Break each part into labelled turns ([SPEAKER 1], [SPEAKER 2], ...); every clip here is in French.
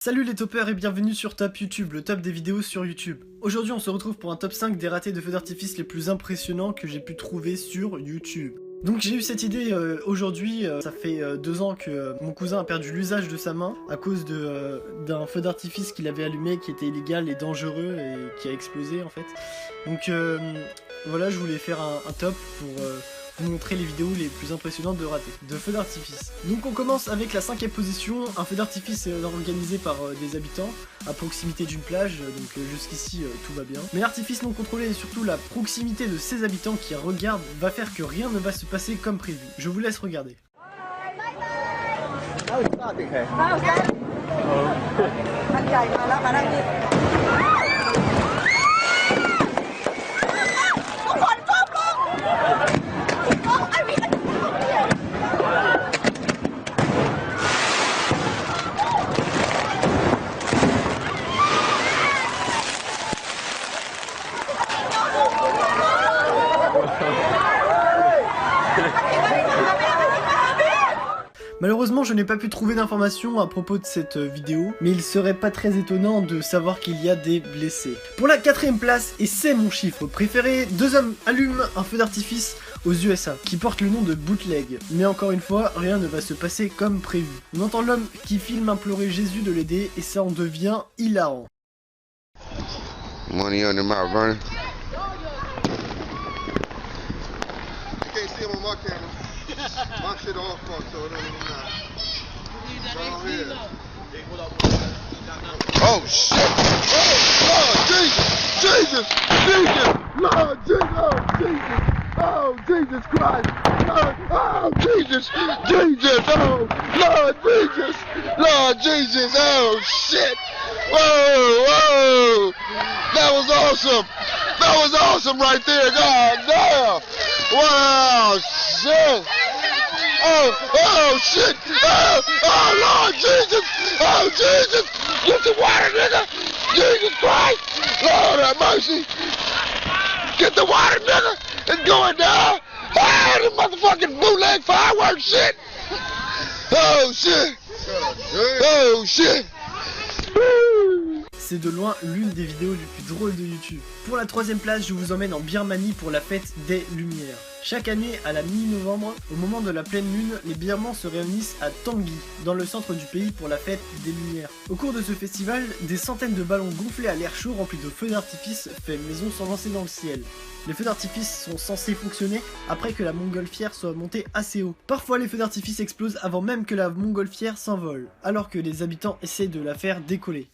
[SPEAKER 1] Salut les toppers et bienvenue sur Top YouTube, le top des vidéos sur YouTube. Aujourd'hui on se retrouve pour un top 5 des ratés de feux d'artifice les plus impressionnants que j'ai pu trouver sur YouTube. Donc j'ai eu cette idée aujourd'hui, ça fait 2 ans que mon cousin a perdu l'usage de sa main à cause d'un feu d'artifice qu'il avait allumé qui était illégal et dangereux et qui a explosé en fait. Donc voilà, je voulais faire un top pour vous montrer les vidéos les plus impressionnantes de feux d'artifice. Donc on commence avec la 5e position, un feu d'artifice organisé par des habitants à proximité d'une plage, donc jusqu'ici tout va bien. Mais l'artifice non contrôlé et surtout la proximité de ces habitants qui regardent va faire que rien ne va se passer comme prévu. Je vous laisse regarder. Malheureusement, je n'ai pas pu trouver d'informations à propos de cette vidéo, mais il serait pas très étonnant de savoir qu'il y a des blessés. Pour la 4e place, et c'est mon chiffre préféré, 2 hommes allument un feu d'artifice aux USA, qui porte le nom de bootleg. Mais encore une fois, rien ne va se passer comme prévu. On entend l'homme qui filme implorer Jésus de l'aider, et ça en devient hilarant.
[SPEAKER 2] Money under my running.
[SPEAKER 3] You can't see him on my camera. My shit off, so it don't even matter. Right here.
[SPEAKER 2] Oh shit!
[SPEAKER 3] Oh, Lord Jesus! Jesus! Jesus! Lord Jesus! Oh, Jesus! Oh, Jesus Christ! Lord, oh, Jesus! Jesus! Oh, Lord Jesus!
[SPEAKER 2] Lord Jesus! Oh shit! Whoa! Whoa! That was awesome! That was awesome right there! God damn! Wow! Shit! Oh shit! Oh Lord Jesus! Oh Jesus! Get the water, nigga! Jesus Christ! Lord have mercy! Get the water, nigga! It's going down! Ah, the motherfucking bootleg fireworks shit! Oh shit! Oh shit!
[SPEAKER 1] C'est de loin l'une des vidéos les plus drôles de YouTube. Pour la 3e place, je vous emmène en Birmanie pour la fête des Lumières. Chaque année, à la mi-novembre, au moment de la pleine lune, les Birmans se réunissent à Tangi, dans le centre du pays pour la fête des Lumières. Au cours de ce festival, des centaines de ballons gonflés à l'air chaud remplis de feux d'artifice fait maison sont lancés dans le ciel. Les feux d'artifice sont censés fonctionner après que la montgolfière soit montée assez haut. Parfois, les feux d'artifice explosent avant même que la montgolfière s'envole, alors que les habitants essaient de la faire décoller.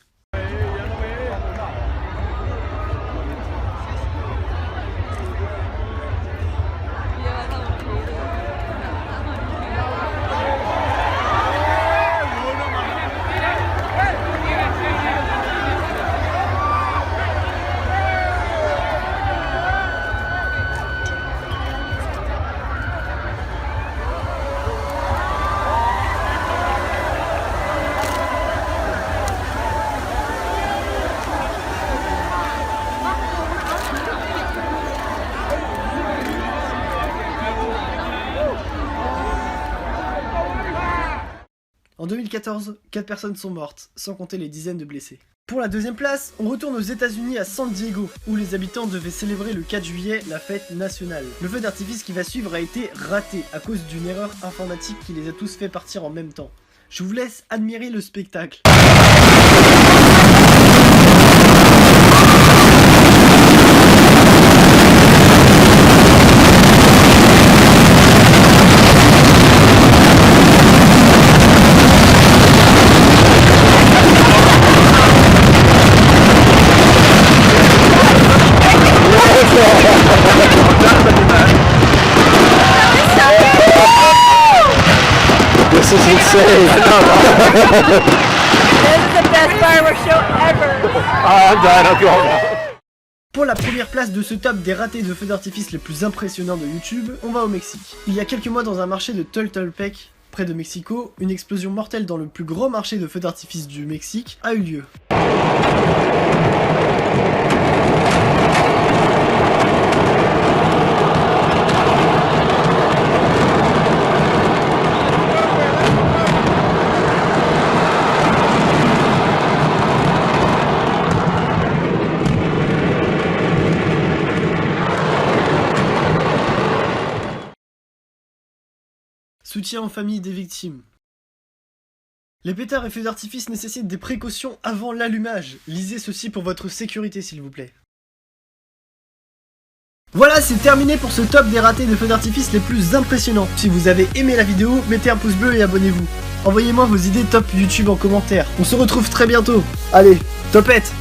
[SPEAKER 1] En 2014, 4 personnes sont mortes, sans compter les dizaines de blessés. Pour la 2e place, on retourne aux États-Unis à San Diego, où les habitants devaient célébrer le 4 juillet la fête nationale. Le feu d'artifice qui va suivre a été raté à cause d'une erreur informatique qui les a tous fait partir en même temps. Je vous laisse admirer le spectacle.
[SPEAKER 4] This is insane.
[SPEAKER 5] This is the best fireworks show ever.
[SPEAKER 4] I'm done. I'm going now.
[SPEAKER 1] Pour la première place de ce top des ratés de feux d'artifice les plus impressionnants de YouTube, on va au Mexique. Il y a quelques mois dans un marché de Tultepec, près de Mexico, une explosion mortelle dans le plus gros marché de feux d'artifice du Mexique a eu lieu. Soutien aux familles des victimes. Les pétards et feux d'artifice nécessitent des précautions avant l'allumage. Lisez ceci pour votre sécurité s'il vous plaît. Voilà, c'est terminé pour ce top des ratés de feux d'artifice les plus impressionnants. Si vous avez aimé la vidéo, mettez un pouce bleu et abonnez-vous. Envoyez-moi vos idées top YouTube en commentaire. On se retrouve très bientôt. Allez, topette!